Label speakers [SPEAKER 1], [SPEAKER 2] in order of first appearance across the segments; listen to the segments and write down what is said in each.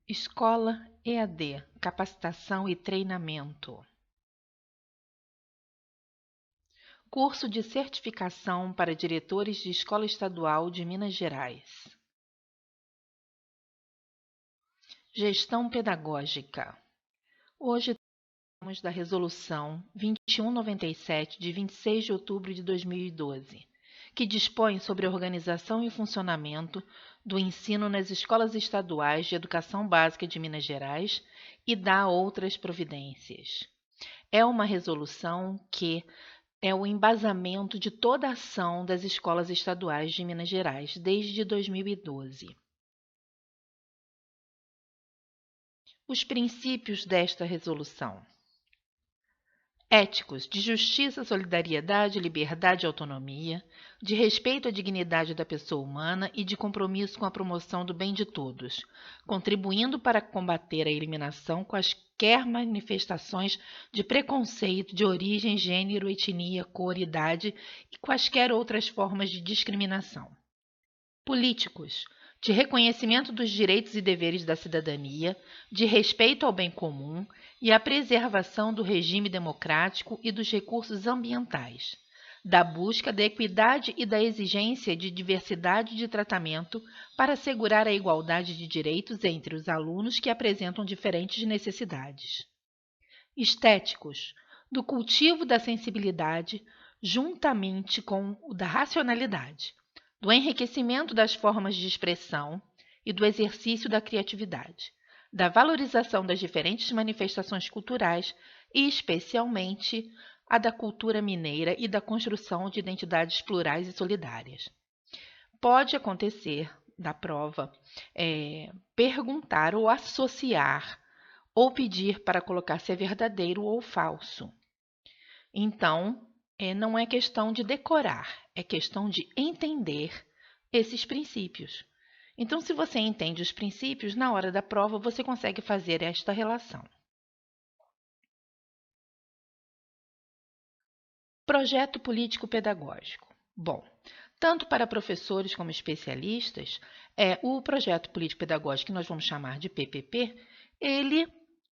[SPEAKER 1] Escola EAD, capacitação e treinamento. Curso de certificação para diretores de Escola Estadual de Minas Gerais. Gestão pedagógica. Hoje temos da Resolução 2197, de 26 de outubro de 2012, que dispõe sobre a organização e funcionamento do ensino nas escolas estaduais de educação básica de Minas Gerais e dá outras providências. É uma resolução que é o embasamento de toda a ação das escolas estaduais de Minas Gerais desde 2012. Os princípios desta resolução: éticos, de justiça, solidariedade, liberdade e autonomia, de respeito à dignidade da pessoa humana e de compromisso com a promoção do bem de todos, contribuindo para combater a eliminação quaisquer manifestações de preconceito de origem, gênero, etnia, cor, idade e quaisquer outras formas de discriminação. Políticos, de reconhecimento dos direitos e deveres da cidadania, de respeito ao bem comum e a preservação do regime democrático e dos recursos ambientais, da busca da equidade e da exigência de diversidade de tratamento para assegurar a igualdade de direitos entre os alunos que apresentam diferentes necessidades. Estéticos, do cultivo da sensibilidade juntamente com o da racionalidade, do enriquecimento das formas de expressão e do exercício da criatividade, da valorização das diferentes manifestações culturais e, especialmente, a da cultura mineira e da construção de identidades plurais e solidárias. Pode acontecer, da prova, perguntar ou associar ou pedir para colocar se é verdadeiro ou falso. Então, não é questão de decorar, é questão de entender esses princípios. Então, se você entende os princípios, na hora da prova você consegue fazer esta relação. Projeto político-pedagógico. Bom, tanto para professores como especialistas, o projeto político-pedagógico, que nós vamos chamar de PPP, ele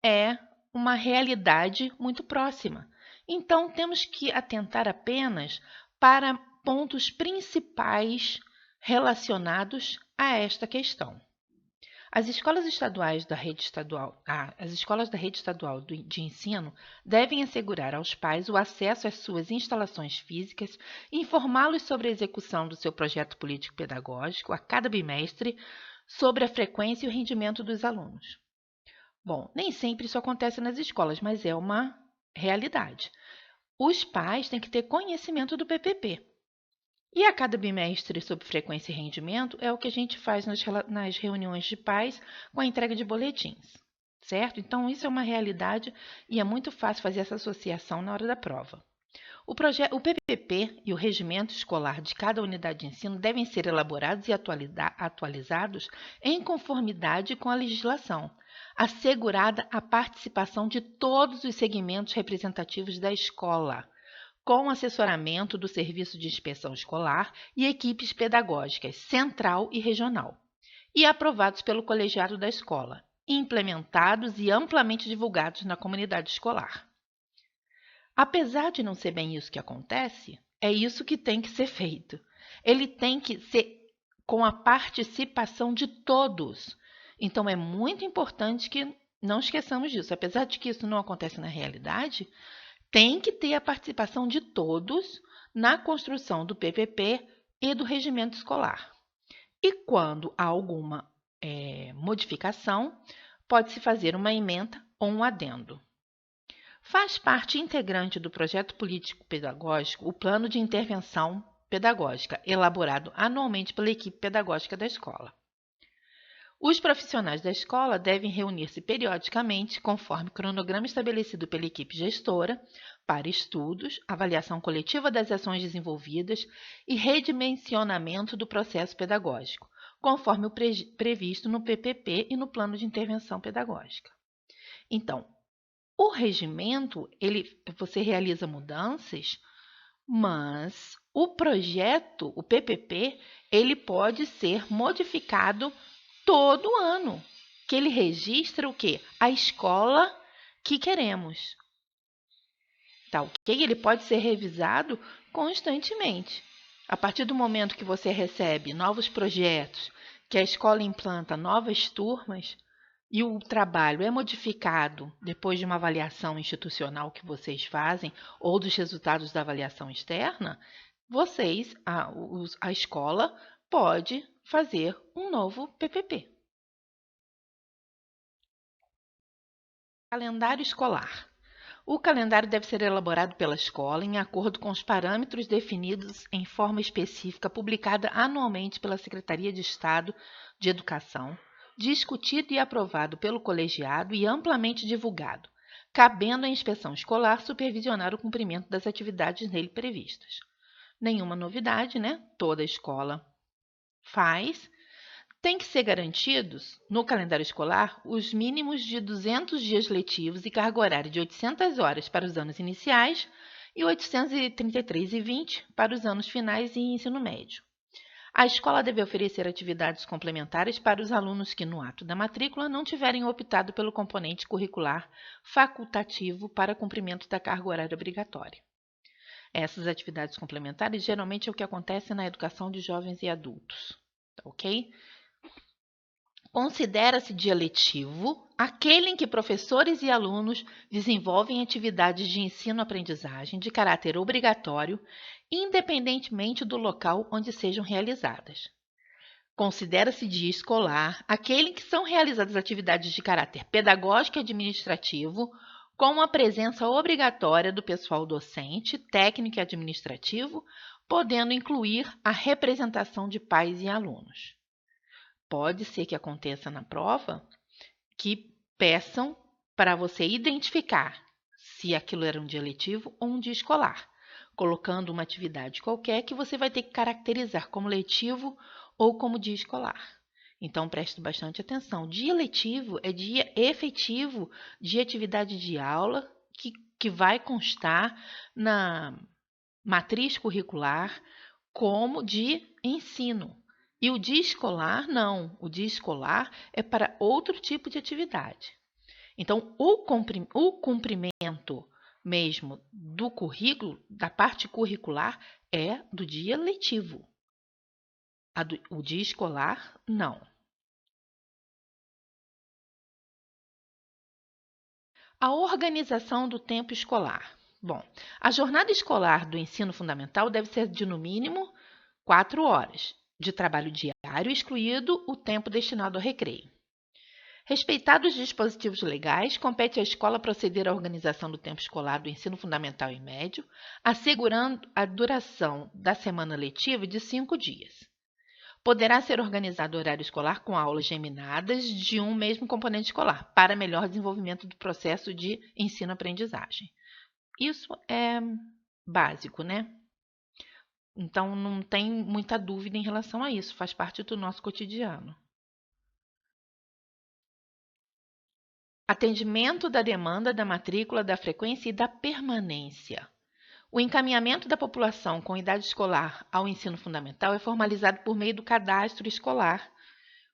[SPEAKER 1] é uma realidade muito próxima. Então, temos que atentar apenas para pontos principais relacionados a esta questão. As escolas estaduais da rede estadual, as escolas da rede estadual de ensino devem assegurar aos pais o acesso às suas instalações físicas e informá-los sobre a execução do seu projeto político-pedagógico a cada bimestre, sobre a frequência e o rendimento dos alunos. Bom, nem sempre isso acontece nas escolas, mas é uma realidade. Os pais têm que ter conhecimento do PPP. E a cada bimestre, sobre frequência e rendimento, é o que a gente faz nas reuniões de pais com a entrega de boletins, certo? Então, isso é uma realidade e é muito fácil fazer essa associação na hora da prova. O PPP e o regimento escolar de cada unidade de ensino devem ser elaborados e atualizados em conformidade com a legislação, assegurada a participação de todos os segmentos representativos da escola, com assessoramento do Serviço de Inspeção Escolar e equipes pedagógicas central e regional, e aprovados pelo colegiado da escola, implementados e amplamente divulgados na comunidade escolar. Apesar de não ser bem isso que acontece, é isso que tem que ser feito. Ele tem que ser com a participação de todos. Então, é muito importante que não esqueçamos disso. Apesar de que isso não acontece na realidade, tem que ter a participação de todos na construção do PPP e do regimento escolar. E quando há alguma modificação, pode-se fazer uma ementa ou um adendo. Faz parte integrante do projeto político-pedagógico o plano de intervenção pedagógica, elaborado anualmente pela equipe pedagógica da escola. Os profissionais da escola devem reunir-se periodicamente, conforme cronograma estabelecido pela equipe gestora, para estudos, avaliação coletiva das ações desenvolvidas e redimensionamento do processo pedagógico, conforme o previsto no PPP e no plano de intervenção pedagógica. Então, o regimento, você realiza mudanças, mas o projeto, o PPP, ele pode ser modificado todo ano. que ele registra o quê? A escola que queremos. Tá, ok? Ele pode ser revisado constantemente. A partir do momento que você recebe novos projetos, que a escola implanta novas turmas e o trabalho é modificado depois de uma avaliação institucional que vocês fazem ou dos resultados da avaliação externa, a escola pode fazer um novo PPP. Calendário escolar. O calendário deve ser elaborado pela escola em acordo com os parâmetros definidos em forma específica, publicada anualmente pela Secretaria de Estado de Educação, discutido e aprovado pelo colegiado e amplamente divulgado, cabendo à inspeção escolar supervisionar o cumprimento das atividades nele previstas. Nenhuma novidade, né? Toda escola faz. Tem que ser garantidos, no calendário escolar, os mínimos de 200 dias letivos e carga horária de 800 horas para os anos iniciais e 833,20 para os anos finais e ensino médio. A escola deve oferecer atividades complementares para os alunos que, no ato da matrícula, não tiverem optado pelo componente curricular facultativo para cumprimento da carga horária obrigatória. Essas atividades complementares geralmente é o que acontece na educação de jovens e adultos, ok? Considera-se dia letivo aquele em que professores e alunos desenvolvem atividades de ensino-aprendizagem de caráter obrigatório, independentemente do local onde sejam realizadas. Considera-se dia escolar aquele em que são realizadas atividades de caráter pedagógico e administrativo, com a presença obrigatória do pessoal docente, técnico e administrativo, podendo incluir a representação de pais e alunos. Pode ser que aconteça na prova que peçam para você identificar se aquilo era um dia letivo ou um dia escolar, colocando uma atividade qualquer que você vai ter que caracterizar como letivo ou como dia escolar. Então, preste bastante atenção. Dia letivo é dia efetivo de atividade de aula que vai constar na matriz curricular como de ensino. E o dia escolar, não. O dia escolar é para outro tipo de atividade. Então, o cumprimento mesmo do currículo, da parte curricular, é do dia letivo. O dia escolar, não. A organização do tempo escolar. Bom, a jornada escolar do ensino fundamental deve ser de, no mínimo, 4 horas de trabalho diário, excluído o tempo destinado ao recreio. Respeitados os dispositivos legais, compete à escola proceder à organização do tempo escolar do ensino fundamental e médio, assegurando a duração da semana letiva de 5 dias. Poderá ser organizado horário escolar com aulas geminadas de um mesmo componente escolar, para melhor desenvolvimento do processo de ensino-aprendizagem. Isso é básico, né? Então, não tem muita dúvida em relação a isso, faz parte do nosso cotidiano. Atendimento da demanda da matrícula, da frequência e da permanência. O encaminhamento da população com idade escolar ao ensino fundamental é formalizado por meio do cadastro escolar,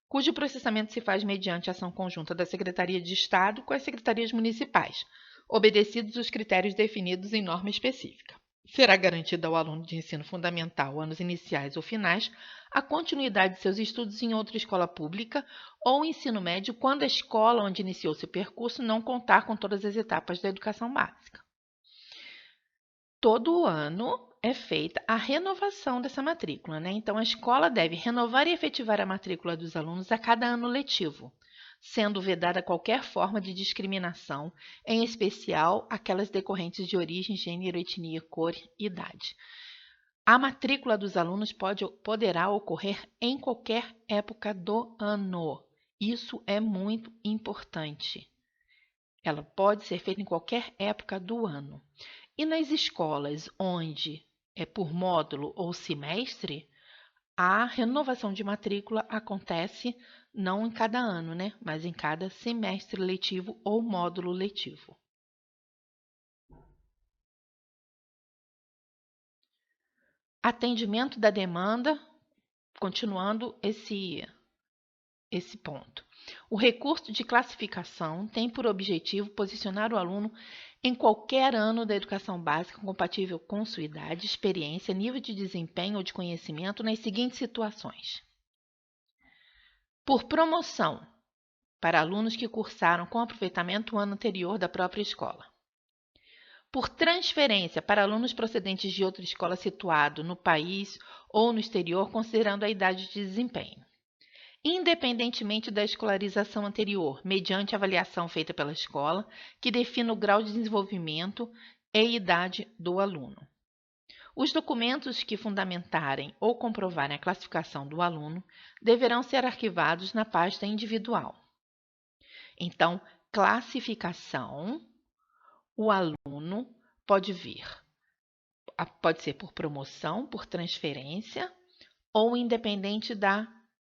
[SPEAKER 1] cujo processamento se faz mediante ação conjunta da Secretaria de Estado com as secretarias municipais, obedecidos os critérios definidos em norma específica. Será garantida ao aluno de ensino fundamental, anos iniciais ou finais, a continuidade de seus estudos em outra escola pública ou ensino médio quando a escola onde iniciou seu percurso não contar com todas as etapas da educação básica. Todo ano é feita a renovação dessa matrícula, né? Então, a escola deve renovar e efetivar a matrícula dos alunos a cada ano letivo, sendo vedada qualquer forma de discriminação, em especial aquelas decorrentes de origem, gênero, etnia, cor e idade. A matrícula dos alunos poderá ocorrer em qualquer época do ano. Isso é muito importante. Ela pode ser feita em qualquer época do ano. E nas escolas onde é por módulo ou semestre, a renovação de matrícula acontece não em cada ano, né? Mas em cada semestre letivo ou módulo letivo. Atendimento da demanda, continuando esse ponto. O recurso de classificação tem por objetivo posicionar o aluno em qualquer ano da educação básica compatível com sua idade, experiência, nível de desempenho ou de conhecimento nas seguintes situações: por promoção, para alunos que cursaram com aproveitamento o ano anterior da própria escola. Por transferência, para alunos procedentes de outra escola situado no país ou no exterior, considerando a idade de desempenho. Independentemente da escolarização anterior, mediante avaliação feita pela escola, que defina o grau de desenvolvimento e idade do aluno. Os documentos que fundamentarem ou comprovarem a classificação do aluno deverão ser arquivados na pasta individual. Então, classificação, o aluno pode ser por promoção, por transferência ou independente da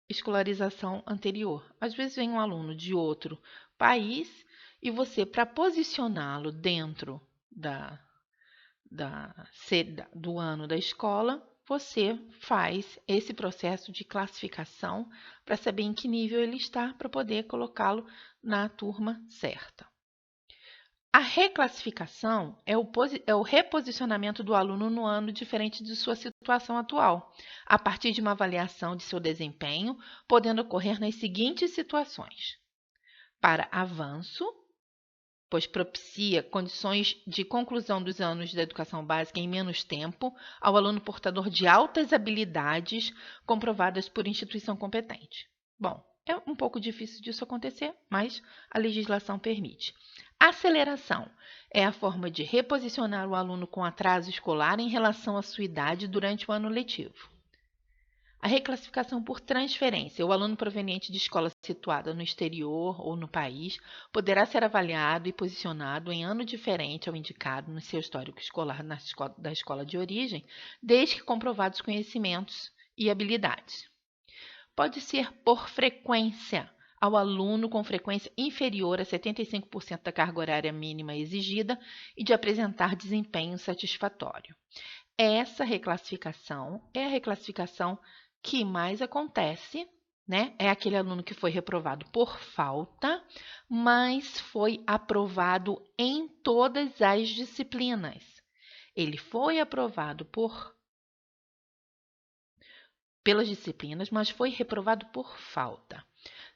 [SPEAKER 1] escolarização anterior. Às vezes vem um aluno de outro país e você, para posicioná-lo dentro do ano da escola, você faz esse processo de classificação para saber em que nível ele está, para poder colocá-lo na turma certa. A reclassificação é o reposicionamento do aluno no ano diferente de sua situação atual, a partir de uma avaliação de seu desempenho, podendo ocorrer nas seguintes situações: para avanço, pois propicia condições de conclusão dos anos da educação básica em menos tempo ao aluno portador de altas habilidades comprovadas por instituição competente. Bom, é um pouco difícil disso acontecer, mas a legislação permite. Aceleração é a forma de reposicionar o aluno com atraso escolar em relação à sua idade durante o ano letivo. A reclassificação por transferência. O aluno proveniente de escola situada no exterior ou no país poderá ser avaliado e posicionado em ano diferente ao indicado no seu histórico escolar da escola de origem, desde que comprovados conhecimentos e habilidades. Pode ser por frequência, ao aluno com frequência inferior a 75% da carga horária mínima exigida e de apresentar desempenho satisfatório. Essa reclassificação é a reclassificação que mais acontece, né? É aquele aluno que foi reprovado por falta, mas foi aprovado em todas as disciplinas. Ele foi aprovado pelas disciplinas, mas foi reprovado por falta.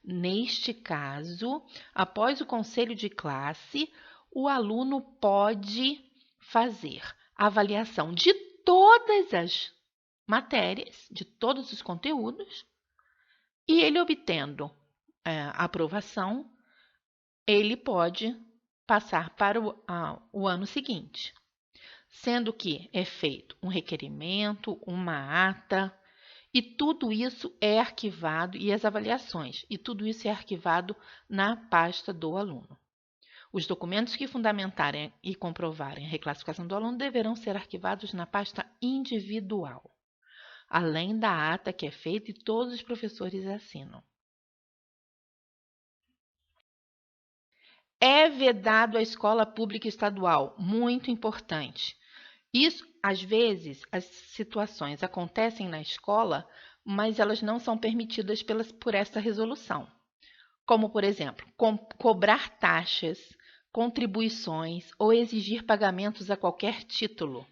[SPEAKER 1] Neste caso, após o conselho de classe, o aluno pode fazer a avaliação de todas as matérias, de todos os conteúdos, e ele obtendo a aprovação, ele pode passar para o ano seguinte, sendo que é feito um requerimento, uma ata, e tudo isso é arquivado, e as avaliações, e tudo isso é arquivado na pasta do aluno. Os documentos que fundamentarem e comprovarem a reclassificação do aluno deverão ser arquivados na pasta individual, além da ata que é feita e todos os professores assinam. É vedado a escola pública estadual, muito importante. Isso, às vezes, as situações acontecem na escola, mas elas não são permitidas por essa resolução. Como, por exemplo, cobrar taxas, contribuições ou exigir pagamentos a qualquer título.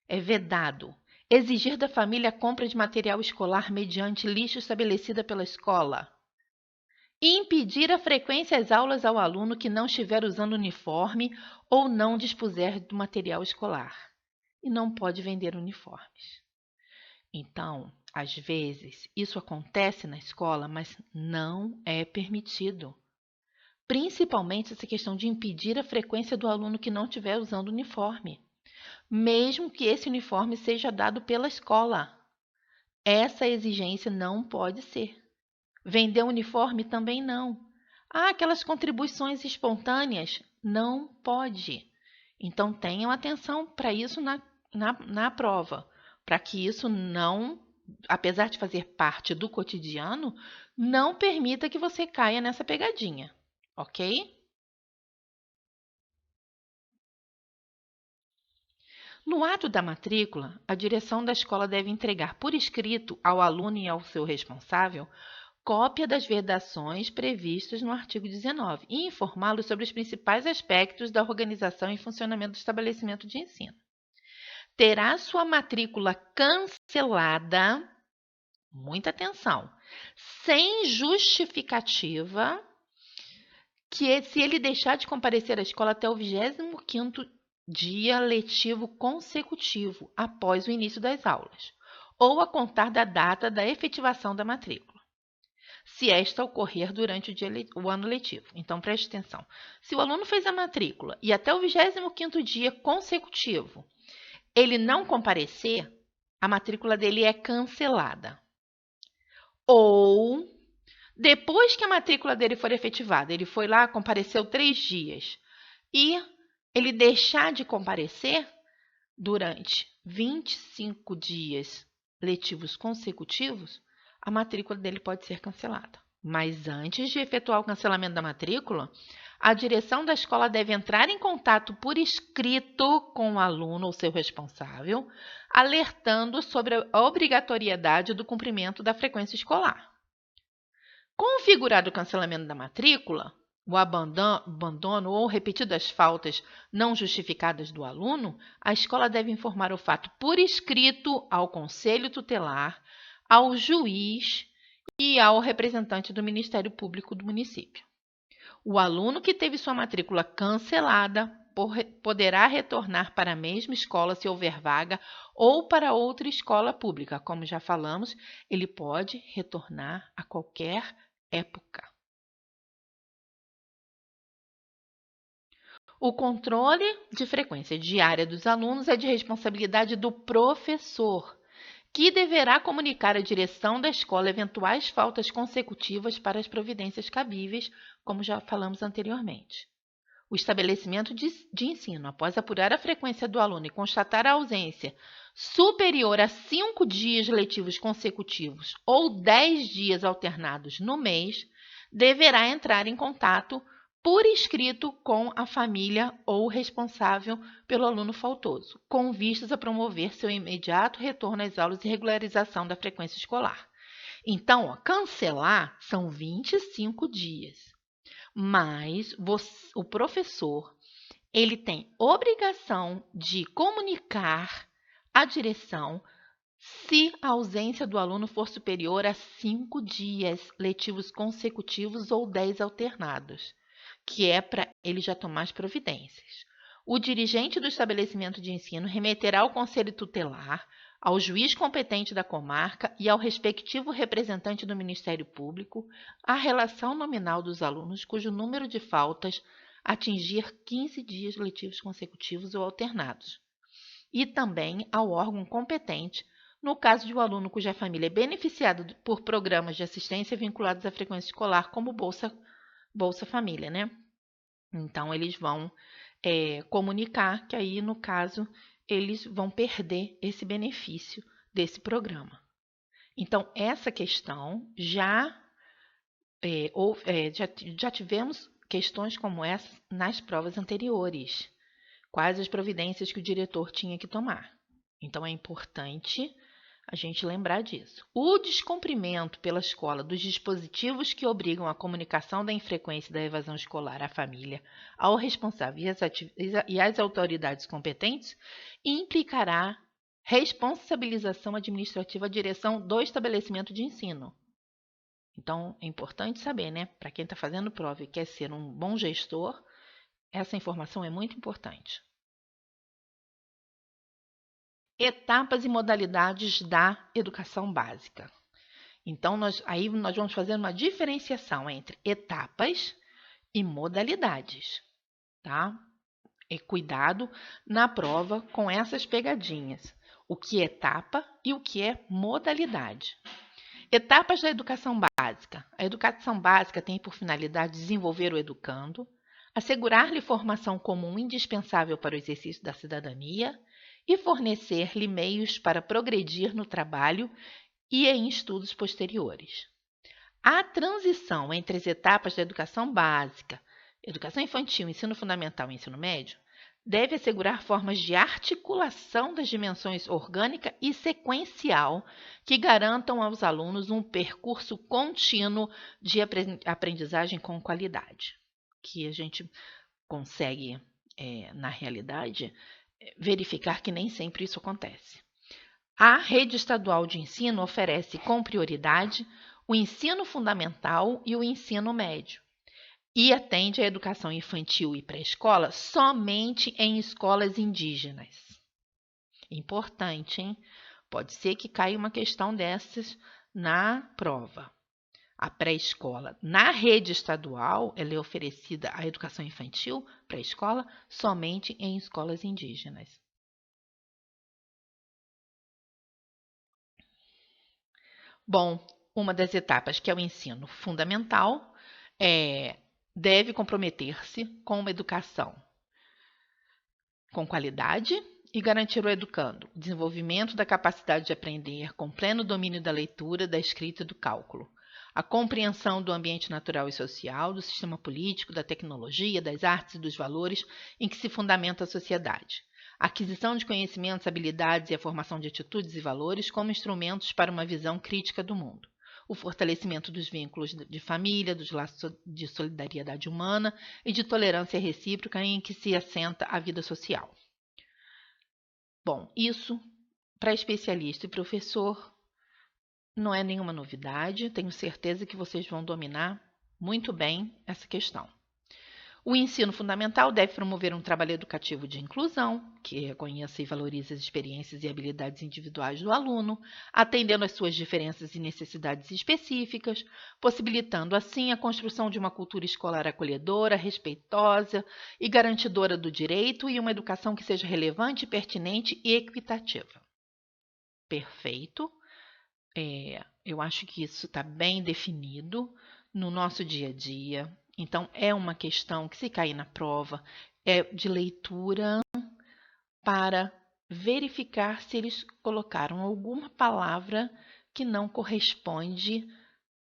[SPEAKER 1] É vedado. Exigir da família a compra de material escolar mediante lista estabelecida pela escola. Impedir a frequência às aulas ao aluno que não estiver usando uniforme ou não dispuser do material escolar. E não pode vender uniformes. Então, às vezes, isso acontece na escola, mas não é permitido. Principalmente essa questão de impedir a frequência do aluno que não estiver usando uniforme, mesmo que esse uniforme seja dado pela escola. Essa exigência não pode ser. Vender uniforme também não. Aquelas contribuições espontâneas, não pode. Então, tenham atenção para isso na prova, para que isso não, apesar de fazer parte do cotidiano, não permita que você caia nessa pegadinha, ok? No ato da matrícula, a direção da escola deve entregar por escrito ao aluno e ao seu responsável cópia das vedações previstas no artigo 19 e informá-lo sobre os principais aspectos da organização e funcionamento do estabelecimento de ensino. Terá sua matrícula cancelada, muita atenção, sem justificativa, que se ele deixar de comparecer à escola até o 25º dia letivo consecutivo após o início das aulas, ou a contar da data da efetivação da matrícula, se esta ocorrer durante o ano letivo. Então, preste atenção. Se o aluno fez a matrícula e até o 25º dia consecutivo ele não comparecer, a matrícula dele é cancelada. Ou, depois que a matrícula dele for efetivada, ele foi lá, compareceu 3 dias, e ele deixar de comparecer durante 25 dias letivos consecutivos, a matrícula dele pode ser cancelada. Mas antes de efetuar o cancelamento da matrícula, a direção da escola deve entrar em contato por escrito com o aluno ou seu responsável, alertando sobre a obrigatoriedade do cumprimento da frequência escolar. Configurado o cancelamento da matrícula, o abandono ou repetidas faltas não justificadas do aluno, a escola deve informar o fato por escrito ao conselho tutelar, ao juiz e ao representante do Ministério Público do município. O aluno que teve sua matrícula cancelada poderá retornar para a mesma escola se houver vaga ou para outra escola pública. Como já falamos, ele pode retornar a qualquer época. O controle de frequência diária dos alunos é de responsabilidade do professor, que deverá comunicar à direção da escola eventuais faltas consecutivas para as providências cabíveis, como já falamos anteriormente. O estabelecimento de ensino, após apurar a frequência do aluno e constatar a ausência superior a 5 dias letivos consecutivos ou 10 dias alternados no mês, deverá entrar em contato por escrito com a família ou responsável pelo aluno faltoso, com vistas a promover seu imediato retorno às aulas e regularização da frequência escolar. Então, cancelar são 25 dias, mas o professor ele tem obrigação de comunicar à direção se a ausência do aluno for superior a 5 dias letivos consecutivos ou 10 alternados, que é para ele já tomar as providências. O dirigente do estabelecimento de ensino remeterá ao conselho tutelar, ao juiz competente da comarca e ao respectivo representante do Ministério Público a relação nominal dos alunos cujo número de faltas atingir 15 dias letivos consecutivos ou alternados, e também ao órgão competente no caso de um aluno cuja família é beneficiada por programas de assistência vinculados à frequência escolar, como Bolsa Família, né? Então, eles vão comunicar que aí, no caso, eles vão perder esse benefício desse programa. Então, essa questão já tivemos questões como essa nas provas anteriores. Quais as providências que o diretor tinha que tomar? Então, é importante a gente lembrar disso. O descumprimento pela escola dos dispositivos que obrigam a comunicação da infrequência da evasão escolar à família, ao responsável e às autoridades competentes implicará responsabilização administrativa à direção do estabelecimento de ensino. Então, é importante saber, né? Para quem está fazendo prova e quer ser um bom gestor, essa informação é muito importante. Etapas e modalidades da educação básica. Então, nós vamos fazer uma diferenciação entre etapas e modalidades, tá? E cuidado na prova com essas pegadinhas. O que é etapa e o que é modalidade. Etapas da educação básica. A educação básica tem por finalidade desenvolver o educando, assegurar-lhe formação comum indispensável para o exercício da cidadania e fornecer-lhe meios para progredir no trabalho e em estudos posteriores. A transição entre as etapas da educação básica, educação infantil, ensino fundamental e ensino médio deve assegurar formas de articulação das dimensões orgânica e sequencial que garantam aos alunos um percurso contínuo de aprendizagem com qualidade, que a gente consegue, na realidade, verificar que nem sempre isso acontece. A rede estadual de ensino oferece com prioridade o ensino fundamental e o ensino médio, e atende à educação infantil e pré-escola somente em escolas indígenas. Importante, hein? Pode ser que caia uma questão dessas na prova. A pré-escola na rede estadual, ela é oferecida a educação infantil, pré-escola, somente em escolas indígenas. Bom, uma das etapas, que é o ensino fundamental, deve comprometer-se com uma educação com qualidade e garantir ao educando o desenvolvimento da capacidade de aprender com pleno domínio da leitura, da escrita e do cálculo, a compreensão do ambiente natural e social, do sistema político, da tecnologia, das artes e dos valores em que se fundamenta a sociedade, a aquisição de conhecimentos, habilidades e a formação de atitudes e valores como instrumentos para uma visão crítica do mundo, o fortalecimento dos vínculos de família, dos laços de solidariedade humana e de tolerância recíproca em que se assenta a vida social. Bom, isso para especialista e professor não é nenhuma novidade, tenho certeza que vocês vão dominar muito bem essa questão. O ensino fundamental deve promover um trabalho educativo de inclusão, que reconheça e valorize as experiências e habilidades individuais do aluno, atendendo às suas diferenças e necessidades específicas, possibilitando assim a construção de uma cultura escolar acolhedora, respeitosa e garantidora do direito e uma educação que seja relevante, pertinente e equitativa. Perfeito. Eu acho que isso está bem definido no nosso dia a dia. Então, é uma questão que, se cair na prova, é de leitura para verificar se eles colocaram alguma palavra que não corresponde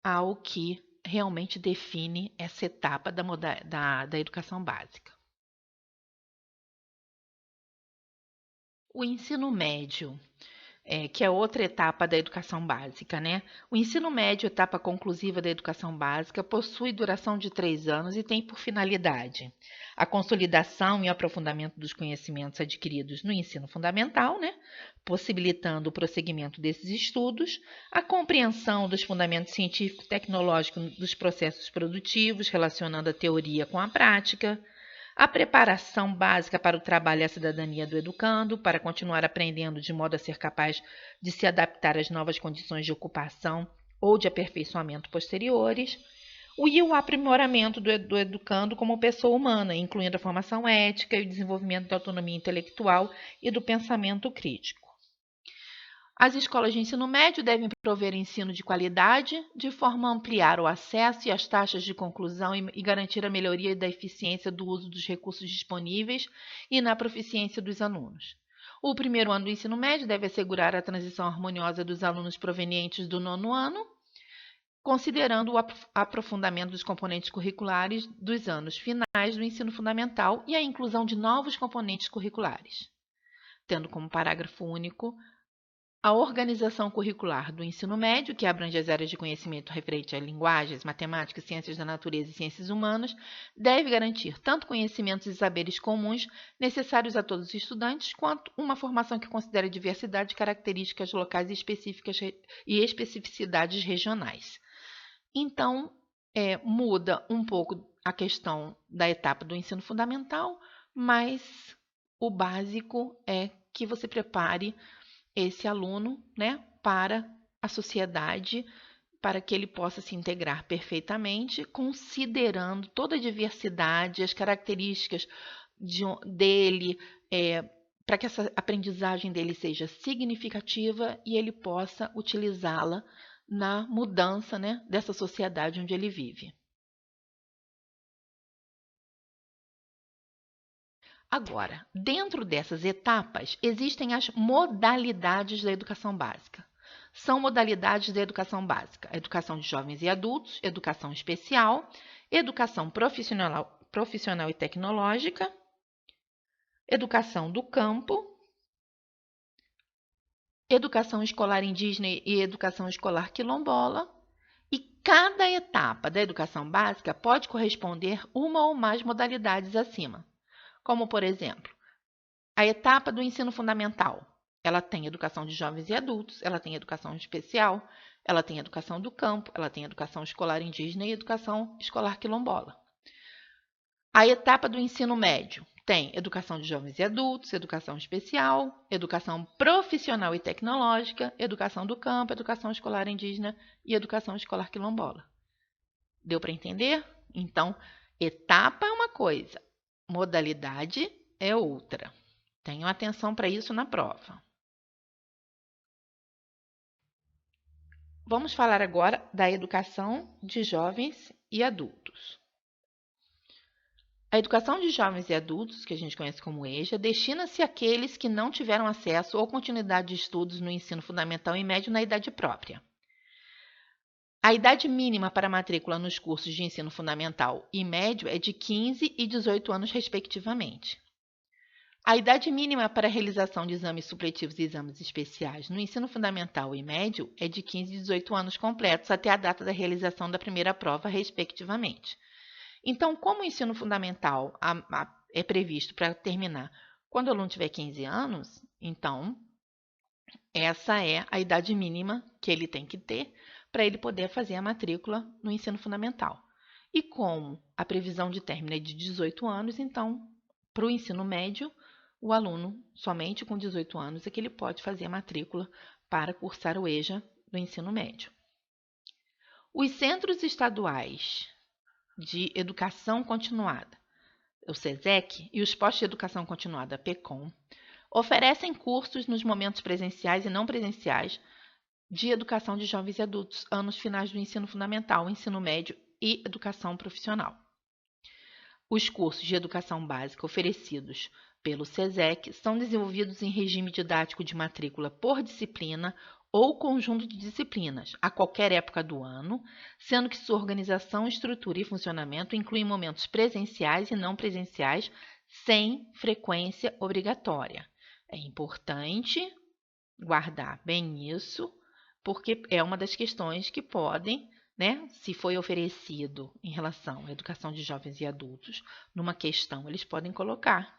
[SPEAKER 1] ao que realmente define essa etapa da educação básica. O ensino médio, que é outra etapa da educação básica, né? O ensino médio, etapa conclusiva da educação básica, possui duração de 3 anos e tem por finalidade a consolidação e aprofundamento dos conhecimentos adquiridos no ensino fundamental, né? Possibilitando o prosseguimento desses estudos, a compreensão dos fundamentos científico-tecnológicos dos processos produtivos, relacionando a teoria com a prática, a preparação básica para o trabalho e a cidadania do educando, para continuar aprendendo de modo a ser capaz de se adaptar às novas condições de ocupação ou de aperfeiçoamento posteriores, e o aprimoramento do educando como pessoa humana, incluindo a formação ética e o desenvolvimento da autonomia intelectual e do pensamento crítico. As escolas de ensino médio devem prover ensino de qualidade, de forma a ampliar o acesso e as taxas de conclusão e garantir a melhoria da eficiência do uso dos recursos disponíveis e na proficiência dos alunos. O primeiro ano do ensino médio deve assegurar a transição harmoniosa dos alunos provenientes do 9º ano, considerando o aprofundamento dos componentes curriculares dos anos finais do ensino fundamental e a inclusão de novos componentes curriculares, tendo como parágrafo único a organização curricular do ensino médio, que abrange as áreas de conhecimento referente a linguagens, matemática, ciências da natureza e ciências humanas, deve garantir tanto conhecimentos e saberes comuns necessários a todos os estudantes, quanto uma formação que considere diversidade de características locais e especificidades regionais. Então, muda um pouco a questão da etapa do ensino fundamental, mas o básico é que você prepare esse aluno, né, para a sociedade, para que ele possa se integrar perfeitamente, considerando toda a diversidade, as características dele, para que essa aprendizagem dele seja significativa e ele possa utilizá-la na mudança, né, dessa sociedade onde ele vive. Agora, dentro dessas etapas, existem as modalidades da educação básica. São modalidades da educação básica: educação de jovens e adultos, educação especial, educação profissional e tecnológica, educação do campo, educação escolar indígena e educação escolar quilombola, e cada etapa da educação básica pode corresponder uma ou mais modalidades acima, como, por exemplo, a etapa do ensino fundamental. Ela tem educação de jovens e adultos, ela tem educação especial, ela tem educação do campo, ela tem educação escolar indígena e educação escolar quilombola. A etapa do ensino médio tem educação de jovens e adultos, educação especial, educação profissional e tecnológica, educação do campo, educação escolar indígena e educação escolar quilombola. Deu para entender? Então, etapa é uma coisa, modalidade é outra. Tenham atenção para isso na prova. Vamos falar agora da educação de jovens e adultos. A educação de jovens e adultos, que a gente conhece como EJA, destina-se àqueles que não tiveram acesso ou continuidade de estudos no ensino fundamental e médio na idade própria. A idade mínima para matrícula nos cursos de ensino fundamental e médio é de 15 e 18 anos, respectivamente. A idade mínima para a realização de exames supletivos e exames especiais no ensino fundamental e médio é de 15 e 18 anos completos até a data da realização da primeira prova, respectivamente. Então, como o ensino fundamental é previsto para terminar quando o aluno tiver 15 anos, então essa é a idade mínima que ele tem que ter para ele poder fazer a matrícula no ensino fundamental. E como a previsão de término é de 18 anos, então, para o ensino médio, o aluno, somente com 18 anos, é que ele pode fazer a matrícula para cursar o EJA no ensino médio. Os centros estaduais de educação continuada, o SESEC, e os postos de educação continuada, PECOM, oferecem cursos nos momentos presenciais e não presenciais de educação de jovens e adultos, anos finais do ensino fundamental, ensino médio e educação profissional. Os cursos de educação básica oferecidos pelo SESEC são desenvolvidos em regime didático de matrícula por disciplina ou conjunto de disciplinas, a qualquer época do ano, sendo que sua organização, estrutura e funcionamento incluem momentos presenciais e não presenciais, sem frequência obrigatória. É importante guardar bem isso, porque é uma das questões que podem, se foi oferecido em relação à educação de jovens e adultos, numa questão, eles podem colocar,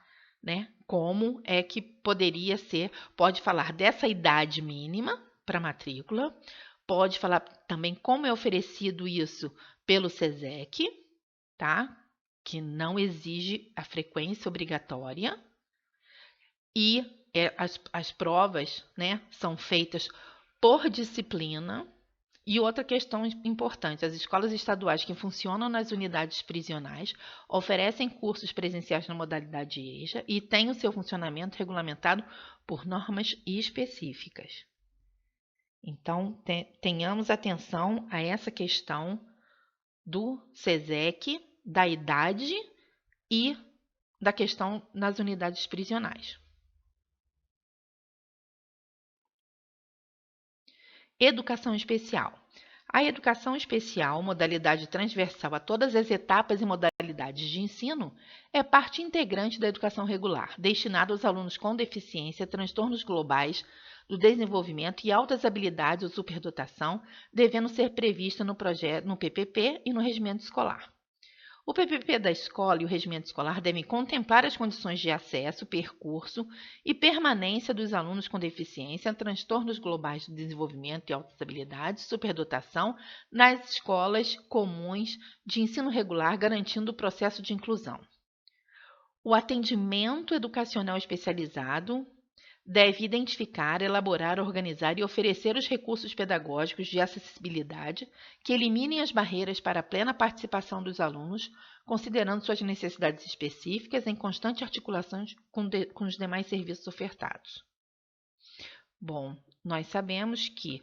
[SPEAKER 1] como é que poderia ser, pode falar dessa idade mínima para matrícula, pode falar também como é oferecido isso pelo SESEC, tá? Que não exige a frequência obrigatória, e as provas, são feitas por disciplina. E outra questão importante, as escolas estaduais que funcionam nas unidades prisionais oferecem cursos presenciais na modalidade EJA e têm o seu funcionamento regulamentado por normas específicas. Então, tenhamos atenção a essa questão do SESEC, da idade e da questão nas unidades prisionais. Educação especial. A educação especial, modalidade transversal a todas as etapas e modalidades de ensino, é parte integrante da educação regular, destinada aos alunos com deficiência, transtornos globais do desenvolvimento e altas habilidades ou superdotação, devendo ser prevista no PPP e no regimento escolar. O PPP da escola e o regimento escolar devem contemplar as condições de acesso, percurso e permanência dos alunos com deficiência, transtornos globais do desenvolvimento e altas habilidades, superdotação, nas escolas comuns de ensino regular, garantindo o processo de inclusão. O atendimento educacional especializado deve identificar, elaborar, organizar e oferecer os recursos pedagógicos de acessibilidade que eliminem as barreiras para a plena participação dos alunos, considerando suas necessidades específicas em constante articulação com os demais serviços ofertados. Bom, nós sabemos que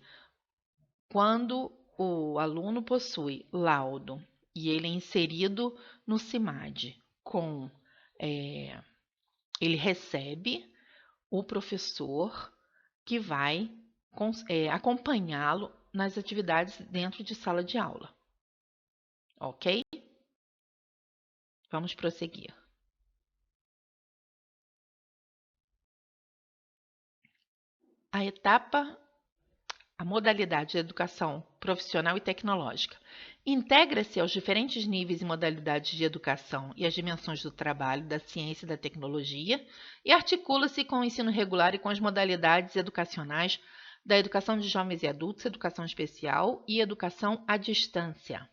[SPEAKER 1] quando o aluno possui laudo e ele é inserido no CIMAD ele recebe o professor que vai acompanhá-lo nas atividades dentro de sala de aula. Ok? Vamos prosseguir. a modalidade de educação profissional e tecnológica integra-se aos diferentes níveis e modalidades de educação e às dimensões do trabalho, da ciência e da tecnologia e articula-se com o ensino regular e com as modalidades educacionais da educação de jovens e adultos, educação especial e educação à distância.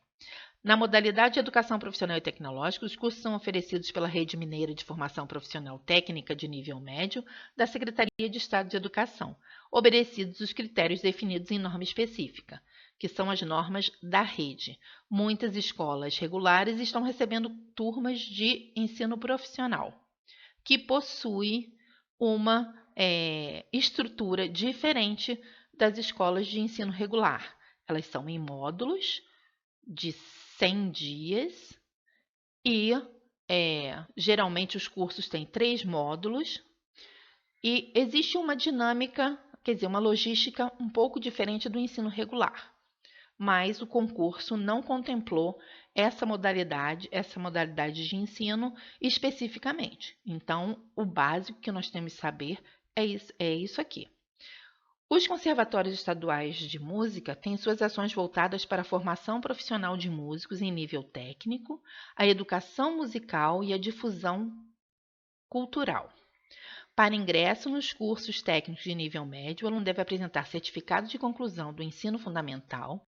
[SPEAKER 1] Na modalidade de educação profissional e tecnológica, os cursos são oferecidos pela Rede Mineira de Formação Profissional Técnica de Nível Médio da Secretaria de Estado de Educação, obedecidos os critérios definidos em norma específica, que são as normas da rede. Muitas escolas regulares estão recebendo turmas de ensino profissional, que possui uma estrutura diferente das escolas de ensino regular. Elas são em módulos de 100 dias e geralmente os cursos têm 3 módulos e existe uma dinâmica, quer dizer, uma logística um pouco diferente do ensino regular, mas o concurso não contemplou essa modalidade de ensino especificamente. Então, o básico que nós temos que saber é isso aqui. Os conservatórios estaduais de música têm suas ações voltadas para a formação profissional de músicos em nível técnico, a educação musical e a difusão cultural. Para ingresso nos cursos técnicos de nível médio, o aluno deve apresentar certificado de conclusão do ensino fundamental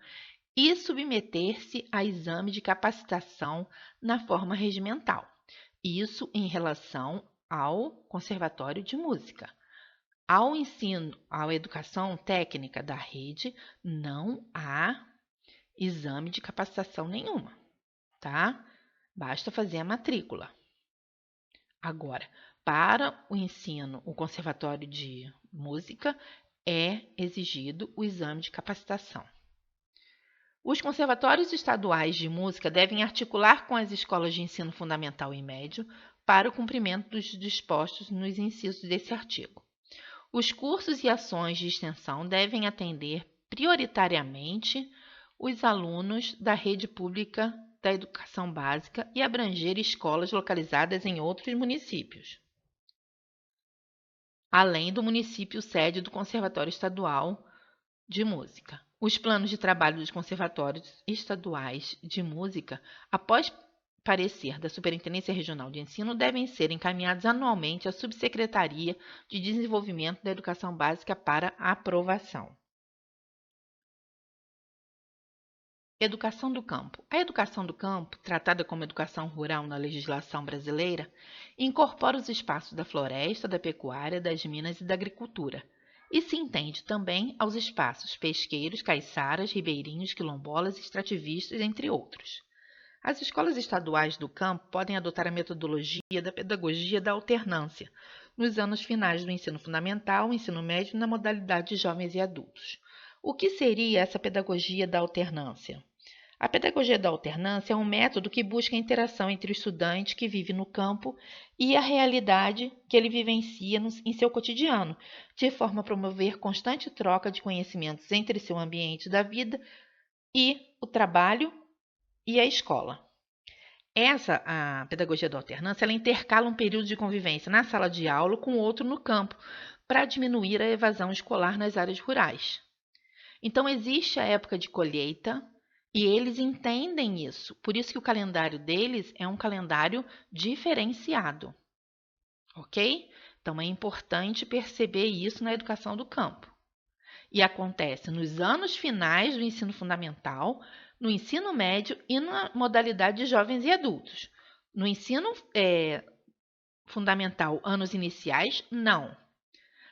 [SPEAKER 1] e submeter-se a exame de capacitação na forma regimental. Isso em relação ao conservatório de música. Ao ensino, à educação técnica da rede, não há exame de capacitação nenhuma, tá? Basta fazer a matrícula. Agora, para o ensino, o conservatório de música, é exigido o exame de capacitação. Os conservatórios estaduais de música devem articular com as escolas de ensino fundamental e médio para o cumprimento dos dispostos nos incisos desse artigo. Os cursos e ações de extensão devem atender prioritariamente os alunos da rede pública da educação básica e abranger escolas localizadas em outros municípios, além do município sede do Conservatório Estadual de Música. Os planos de trabalho dos conservatórios estaduais de música, após parecer da Superintendência Regional de Ensino, devem ser encaminhados anualmente à Subsecretaria de Desenvolvimento da Educação Básica para aprovação. Educação do campo. A educação do campo, tratada como educação rural na legislação brasileira, incorpora os espaços da floresta, da pecuária, das minas e da agricultura, e se entende também aos espaços pesqueiros, caiçaras, ribeirinhos, quilombolas, extrativistas, entre outros. As escolas estaduais do campo podem adotar a metodologia da pedagogia da alternância nos anos finais do ensino fundamental, ensino médio na modalidade de jovens e adultos. O que seria essa pedagogia da alternância? A pedagogia da alternância é um método que busca a interação entre o estudante que vive no campo e a realidade que ele vivencia em seu cotidiano, de forma a promover constante troca de conhecimentos entre seu ambiente da vida e o trabalho e a escola. A pedagogia da alternância, ela intercala um período de convivência na sala de aula com outro no campo, para diminuir a evasão escolar nas áreas rurais. Então, existe a época de colheita e eles entendem isso. Por isso que o calendário deles é um calendário diferenciado. Ok? Então, é importante perceber isso na educação do campo. E acontece nos anos finais do ensino fundamental, no ensino médio e na modalidade de jovens e adultos. No ensino fundamental, anos iniciais, não.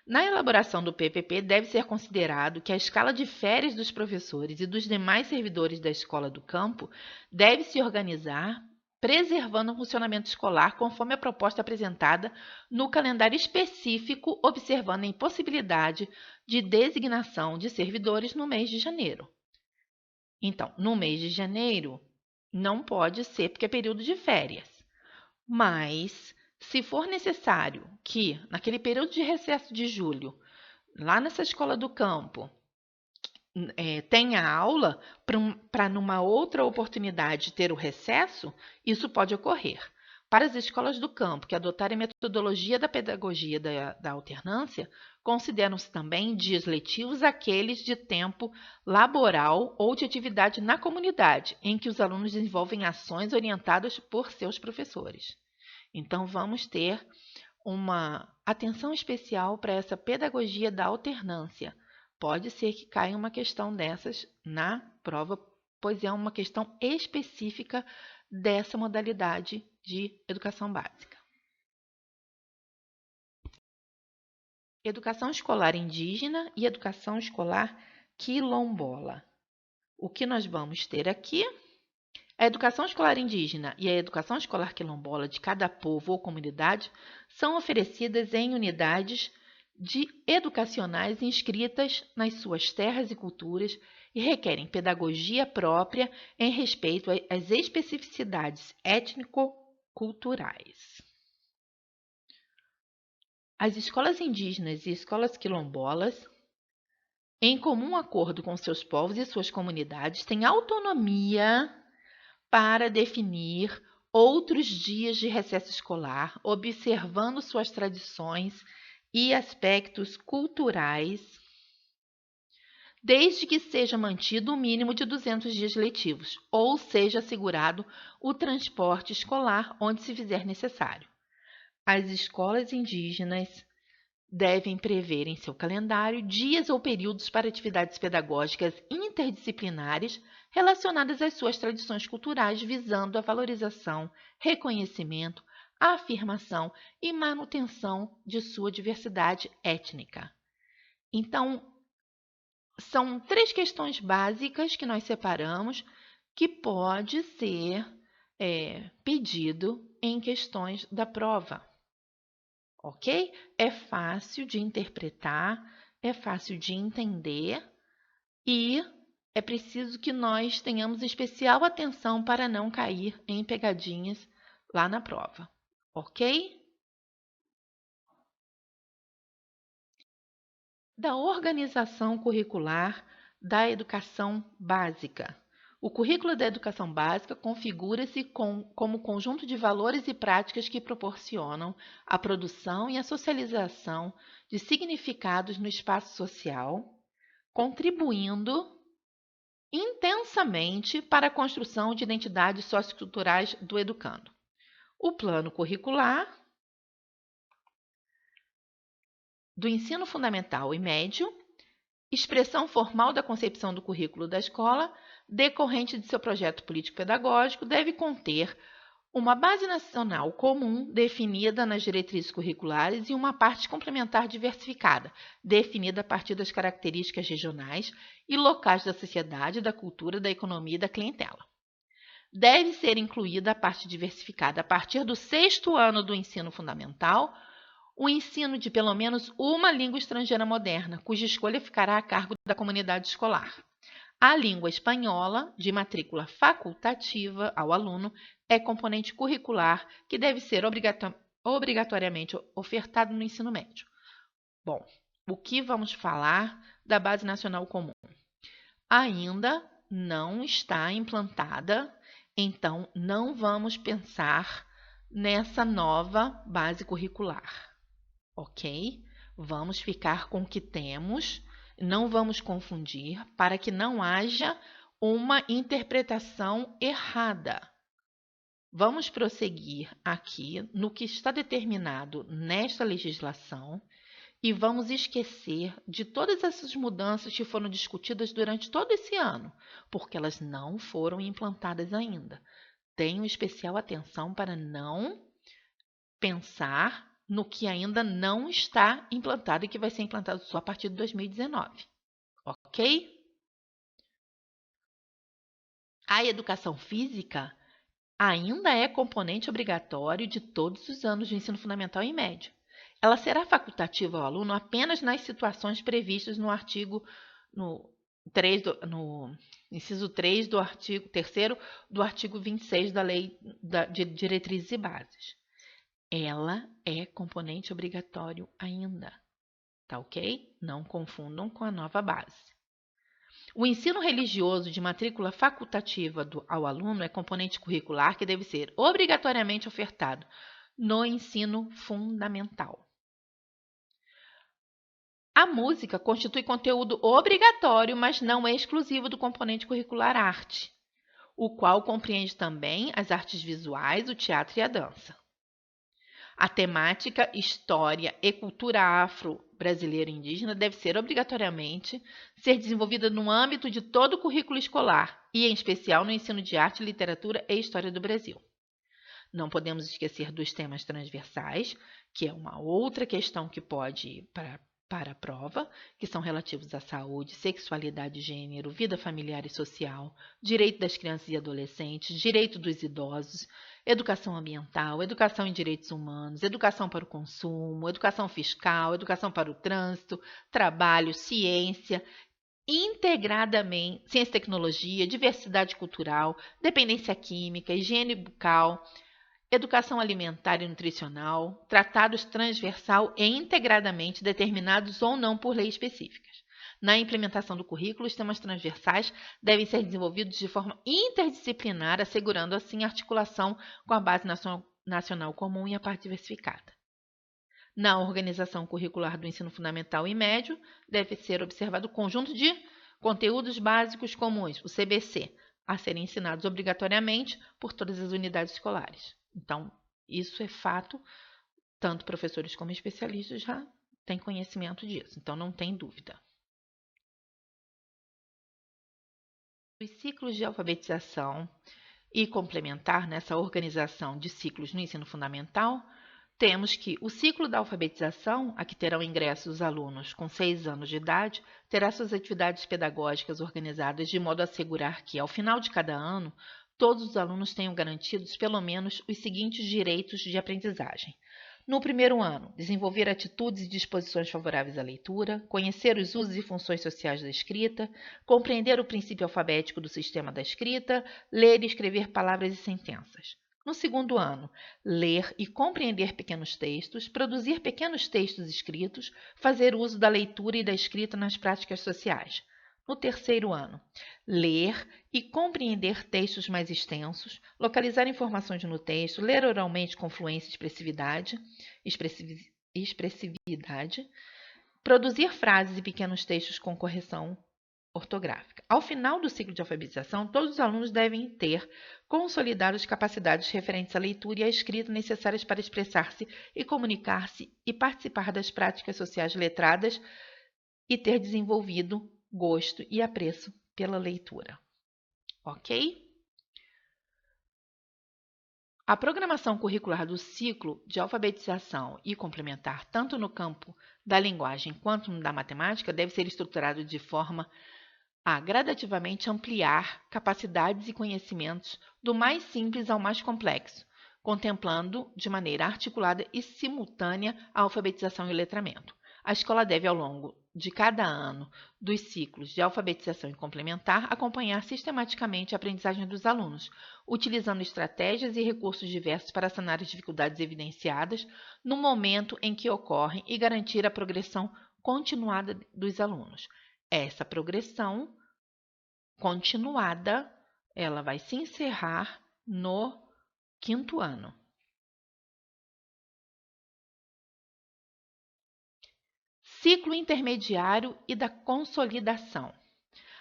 [SPEAKER 1] Na elaboração do PPP, deve ser considerado que a escala de férias dos professores e dos demais servidores da escola do campo deve se organizar preservando o funcionamento escolar conforme a proposta apresentada no calendário específico, observando a impossibilidade de designação de servidores no mês de janeiro. Então, no mês de janeiro, não pode ser porque é período de férias. Mas, se for necessário que, naquele período de recesso de julho, lá nessa escola do campo, tenha aula para numa outra oportunidade ter o recesso, isso pode ocorrer. Para as escolas do campo que adotarem a metodologia da pedagogia da alternância, consideram-se também dias letivos aqueles de tempo laboral ou de atividade na comunidade, em que os alunos desenvolvem ações orientadas por seus professores. Então, vamos ter uma atenção especial para essa pedagogia da alternância. Pode ser que caia uma questão dessas na prova, pois é uma questão específica dessa modalidade de educação básica. Educação escolar indígena e educação escolar quilombola. O que nós vamos ter aqui? A educação escolar indígena e a educação escolar quilombola de cada povo ou comunidade são oferecidas em unidades educacionais inscritas nas suas terras e culturas e requerem pedagogia própria em respeito às especificidades étnico-culturais. As escolas indígenas e escolas quilombolas, em comum acordo com seus povos e suas comunidades, têm autonomia para definir outros dias de recesso escolar, observando suas tradições e aspectos culturais, desde que seja mantido o mínimo de 200 dias letivos, ou seja assegurado o transporte escolar onde se fizer necessário. As escolas indígenas devem prever em seu calendário dias ou períodos para atividades pedagógicas interdisciplinares relacionadas às suas tradições culturais, visando a valorização, reconhecimento, afirmação e manutenção de sua diversidade étnica. Então, são 3 questões básicas que nós separamos que pode ser pedido em questões da prova. Ok? É fácil de interpretar, é fácil de entender e é preciso que nós tenhamos especial atenção para não cair em pegadinhas lá na prova. Ok? Da organização curricular da educação básica. O currículo da educação básica configura-se como conjunto de valores e práticas que proporcionam a produção e a socialização de significados no espaço social, contribuindo intensamente para a construção de identidades socioculturais do educando. O plano curricular do ensino fundamental e médio, expressão formal da concepção do currículo da escola, decorrente de seu projeto político-pedagógico, deve conter uma base nacional comum definida nas diretrizes curriculares e uma parte complementar diversificada, definida a partir das características regionais e locais da sociedade, da cultura, da economia e da clientela. Deve ser incluída a parte diversificada a partir do 6º ano do ensino fundamental, o ensino de pelo menos uma língua estrangeira moderna, cuja escolha ficará a cargo da comunidade escolar. A língua espanhola, de matrícula facultativa ao aluno, é componente curricular que deve ser obrigatoriamente ofertado no ensino médio. Bom, o que vamos falar da Base Nacional Comum? Ainda não está implantada, então não vamos pensar nessa nova base curricular. Ok? Vamos ficar com o que temos, não vamos confundir, para que não haja uma interpretação errada. Vamos prosseguir aqui no que está determinado nesta legislação e vamos esquecer de todas essas mudanças que foram discutidas durante todo esse ano, porque elas não foram implantadas ainda. Tenham especial atenção para não pensar no que ainda não está implantado e que vai ser implantado só a partir de 2019. Ok? A educação física ainda é componente obrigatório de todos os anos de ensino fundamental e médio. Ela será facultativa ao aluno apenas nas situações previstas no inciso 3 do artigo 3º do artigo 26 da Lei de Diretrizes e Bases. Ela é componente obrigatório ainda, tá ok? Não confundam com a nova base. O ensino religioso de matrícula facultativa ao aluno é componente curricular que deve ser obrigatoriamente ofertado no ensino fundamental. A música constitui conteúdo obrigatório, mas não é exclusivo do componente curricular arte, o qual compreende também as artes visuais, o teatro e a dança. A temática história e cultura afro-brasileira e indígena deve ser obrigatoriamente ser desenvolvida no âmbito de todo o currículo escolar e, em especial, no ensino de arte, literatura e história do Brasil. Não podemos esquecer dos temas transversais, que é uma outra questão que pode ir para a prova, que são relativos à saúde, sexualidade e gênero, vida familiar e social, direito das crianças e adolescentes, direito dos idosos, educação ambiental, educação em direitos humanos, educação para o consumo, educação fiscal, educação para o trânsito, trabalho, ciência, integradamente, ciência e tecnologia, diversidade cultural, dependência química, higiene bucal, educação alimentar e nutricional, tratados transversal e integradamente determinados ou não por leis específicas. Na implementação do currículo, os temas transversais devem ser desenvolvidos de forma interdisciplinar, assegurando assim a articulação com a base nacional comum e a parte diversificada. Na organização curricular do ensino fundamental e médio, deve ser observado o conjunto de conteúdos básicos comuns, o CBC, a serem ensinados obrigatoriamente por todas as unidades escolares. Então, isso é fato, tanto professores como especialistas já têm conhecimento disso, então não tem dúvida. Os ciclos de alfabetização e complementar nessa organização de ciclos no ensino fundamental, temos que o ciclo da alfabetização, a que terão ingresso os alunos com 6 anos de idade, terá suas atividades pedagógicas organizadas de modo a assegurar que, ao final de cada ano, todos os alunos tenham garantidos pelo menos os seguintes direitos de aprendizagem. No primeiro ano, desenvolver atitudes e disposições favoráveis à leitura, conhecer os usos e funções sociais da escrita, compreender o princípio alfabético do sistema da escrita, ler e escrever palavras e sentenças. No segundo ano, ler e compreender pequenos textos, produzir pequenos textos escritos, fazer uso da leitura e da escrita nas práticas sociais. No terceiro ano, ler e compreender textos mais extensos, localizar informações no texto, ler oralmente com fluência e expressividade, produzir frases e pequenos textos com correção ortográfica. Ao final do ciclo de alfabetização, todos os alunos devem ter consolidado as capacidades referentes à leitura e à escrita necessárias para expressar-se e comunicar-se e participar das práticas sociais letradas e ter desenvolvido gosto e apreço pela leitura. Ok? A programação curricular do ciclo de alfabetização e complementar, tanto no campo da linguagem quanto no da matemática, deve ser estruturado de forma a gradativamente ampliar capacidades e conhecimentos do mais simples ao mais complexo, contemplando de maneira articulada e simultânea a alfabetização e o letramento. A escola deve, ao longo de cada ano dos ciclos de alfabetização e complementar, acompanhar sistematicamente a aprendizagem dos alunos, utilizando estratégias e recursos diversos para sanar as dificuldades evidenciadas no momento em que ocorrem e garantir a progressão continuada dos alunos. Essa progressão continuada, ela vai se encerrar no 5º ano. Ciclo intermediário e da consolidação.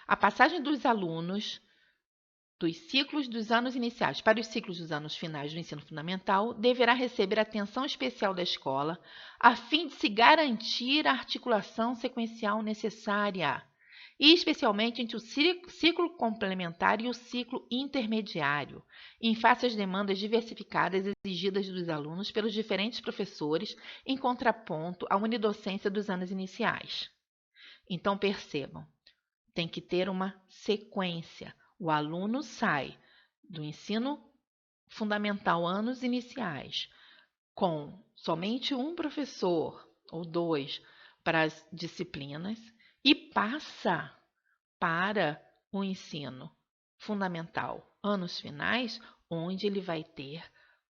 [SPEAKER 1] A passagem dos alunos dos ciclos dos anos iniciais para os ciclos dos anos finais do ensino fundamental deverá receber atenção especial da escola, a fim de se garantir a articulação sequencial necessária, e especialmente entre o ciclo complementar e o ciclo intermediário, em face às demandas diversificadas exigidas dos alunos pelos diferentes professores, em contraponto à unidocência dos anos iniciais. Então, percebam, tem que ter uma sequência. O aluno sai do ensino fundamental, anos iniciais, com somente um professor ou 2 para as disciplinas e passa para o ensino fundamental, anos finais, onde ele vai ter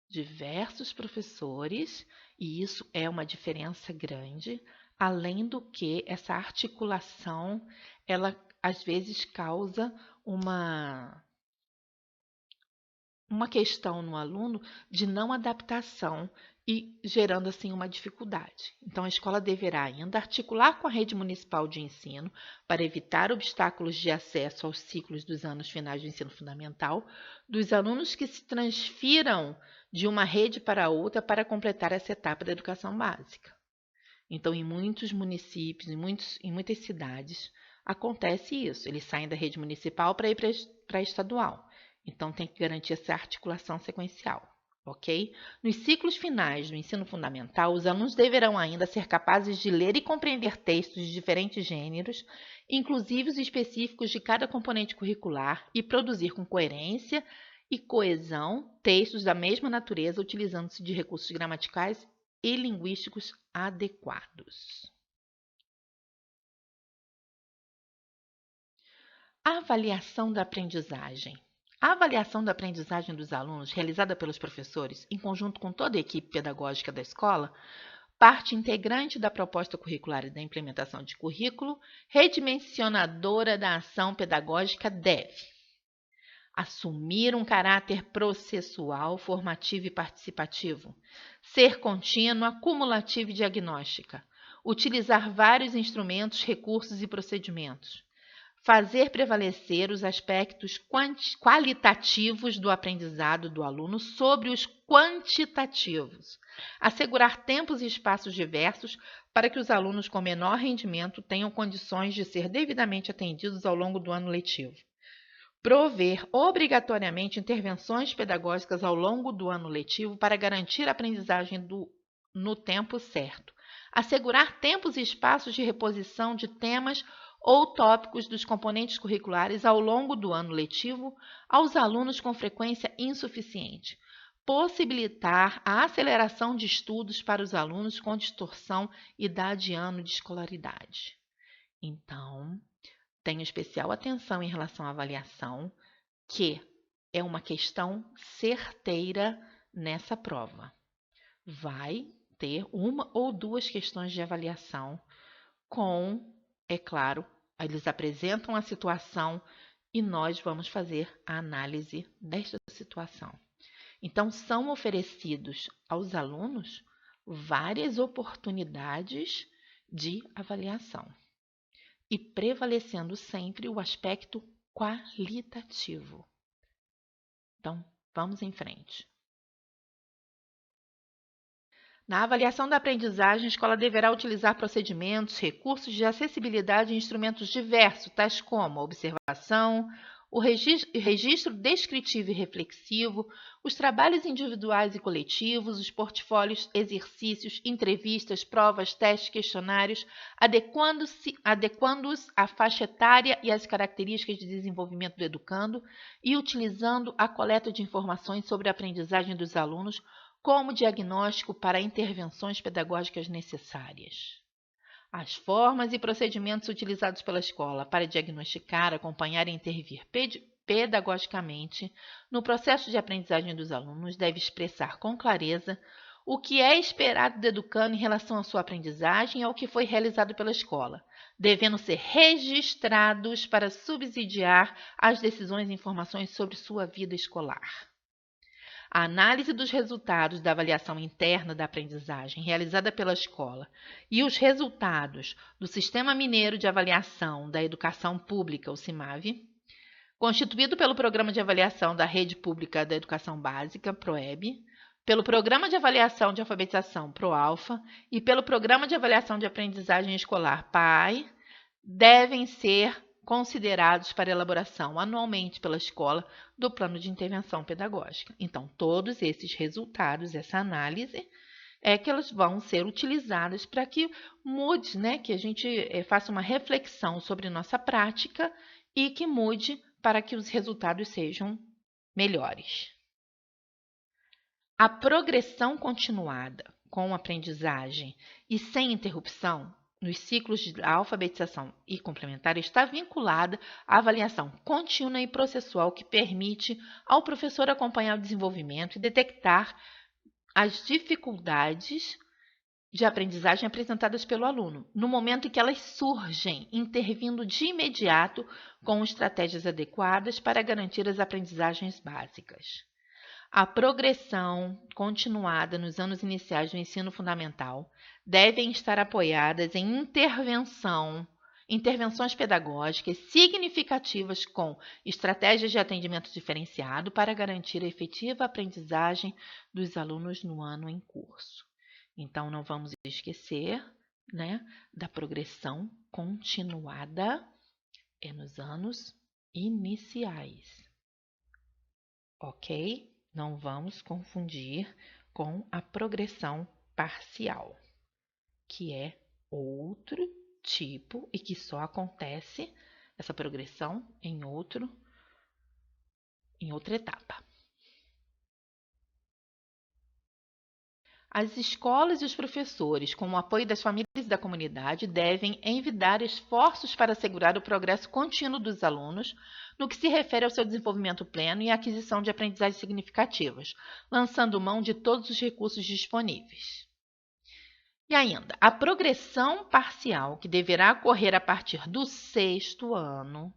[SPEAKER 1] diversos professores, e isso é uma diferença grande, além do que essa articulação ela às vezes causa uma questão no aluno de não adaptação e gerando assim uma dificuldade. Então, a escola deverá ainda articular com a rede municipal de ensino para evitar obstáculos de acesso aos ciclos dos anos finais do ensino fundamental dos alunos que se transfiram de uma rede para outra para completar essa etapa da educação básica. Então, em muitos municípios, em muitas cidades, acontece isso. Eles saem da rede municipal para ir para a estadual. Então, tem que garantir essa articulação sequencial, ok? Nos ciclos finais do ensino fundamental, os alunos deverão ainda ser capazes de ler e compreender textos de diferentes gêneros, inclusive os específicos de cada componente curricular, e produzir com coerência e coesão textos da mesma natureza, utilizando-se de recursos gramaticais e linguísticos adequados. A avaliação da aprendizagem. A avaliação da aprendizagem dos alunos, realizada pelos professores, em conjunto com toda a equipe pedagógica da escola, parte integrante da proposta curricular e da implementação de currículo, redimensionadora da ação pedagógica, deve assumir um caráter processual, formativo e participativo, ser contínua, cumulativa e diagnóstica, utilizar vários instrumentos, recursos e procedimentos, fazer prevalecer os aspectos qualitativos do aprendizado do aluno sobre os quantitativos, assegurar tempos e espaços diversos para que os alunos com menor rendimento tenham condições de ser devidamente atendidos ao longo do ano letivo, prover obrigatoriamente intervenções pedagógicas ao longo do ano letivo para garantir a aprendizagem no tempo certo, assegurar tempos e espaços de reposição de temas ou tópicos dos componentes curriculares ao longo do ano letivo aos alunos com frequência insuficiente, possibilitar a aceleração de estudos para os alunos com distorção idade e ano de escolaridade. Então, tenho especial atenção em relação à avaliação, que é uma questão certeira nessa prova. Vai ter uma ou duas questões de avaliação com, é claro, eles apresentam a situação e nós vamos fazer a análise desta situação. Então, são oferecidos aos alunos várias oportunidades de avaliação e prevalecendo sempre o aspecto qualitativo. Então, vamos em frente. Na avaliação da aprendizagem, a escola deverá utilizar procedimentos, recursos de acessibilidade e instrumentos diversos, tais como a observação, o registro descritivo e reflexivo, os trabalhos individuais e coletivos, os portfólios, exercícios, entrevistas, provas, testes, questionários, adequando-os à faixa etária e às características de desenvolvimento do educando e utilizando a coleta de informações sobre a aprendizagem dos alunos como diagnóstico para intervenções pedagógicas necessárias. As formas e procedimentos utilizados pela escola para diagnosticar, acompanhar e intervir pedagogicamente no processo de aprendizagem dos alunos devem expressar com clareza o que é esperado do educando em relação à sua aprendizagem e ao que foi realizado pela escola, devendo ser registrados para subsidiar as decisões e informações sobre sua vida escolar. A análise dos resultados da avaliação interna da aprendizagem realizada pela escola e os resultados do Sistema Mineiro de Avaliação da Educação Pública, o CIMAV, constituído pelo Programa de Avaliação da Rede Pública da Educação Básica, PROEB, pelo Programa de Avaliação de Alfabetização, PROALFA, e pelo Programa de Avaliação de Aprendizagem Escolar, PAI, devem ser considerados para elaboração anualmente pela escola do plano de intervenção pedagógica. Então, todos esses resultados, essa análise, é que elas vão ser utilizadas para que mude, né, que a gente faça uma reflexão sobre nossa prática e que mude para que os resultados sejam melhores. A progressão continuada com aprendizagem e sem interrupção nos ciclos de alfabetização e complementar está vinculada à avaliação contínua e processual que permite ao professor acompanhar o desenvolvimento e detectar as dificuldades de aprendizagem apresentadas pelo aluno, no momento em que elas surgem, intervindo de imediato com estratégias adequadas para garantir as aprendizagens básicas. A progressão continuada nos anos iniciais do ensino fundamental devem estar apoiadas em intervenções pedagógicas significativas com estratégias de atendimento diferenciado para garantir a efetiva aprendizagem dos alunos no ano em curso. Então, não vamos esquecer, da progressão continuada nos anos iniciais. Ok? Não vamos confundir com a progressão parcial, que é outro tipo e que só acontece essa progressão em outra etapa. As escolas e os professores, com o apoio das famílias e da comunidade, devem envidar esforços para assegurar o progresso contínuo dos alunos no que se refere ao seu desenvolvimento pleno e à aquisição de aprendizagens significativas, lançando mão de todos os recursos disponíveis. E ainda, a progressão parcial, que deverá ocorrer a partir do 6º ano,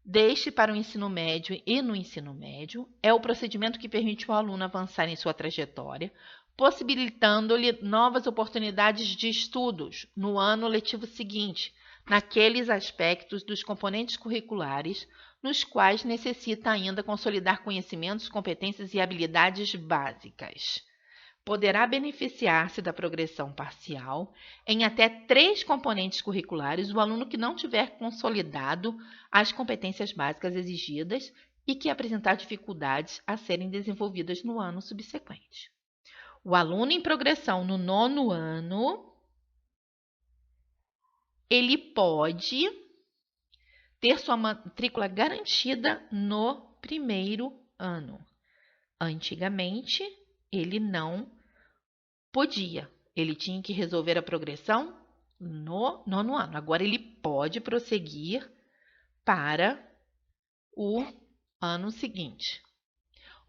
[SPEAKER 1] desde para o ensino médio e no ensino médio, é o procedimento que permite ao aluno avançar em sua trajetória, possibilitando-lhe novas oportunidades de estudos no ano letivo seguinte, naqueles aspectos dos componentes curriculares nos quais necessita ainda consolidar conhecimentos, competências e habilidades básicas. Poderá beneficiar-se da progressão parcial em até 3 componentes curriculares o aluno que não tiver consolidado as competências básicas exigidas e que apresentar dificuldades a serem desenvolvidas no ano subsequente. O aluno em progressão no 9º ano, ele pode ter sua matrícula garantida no 1º ano. Antigamente, ele não podia. Ele tinha que resolver a progressão no 9º ano. Agora, ele pode prosseguir para o ano seguinte,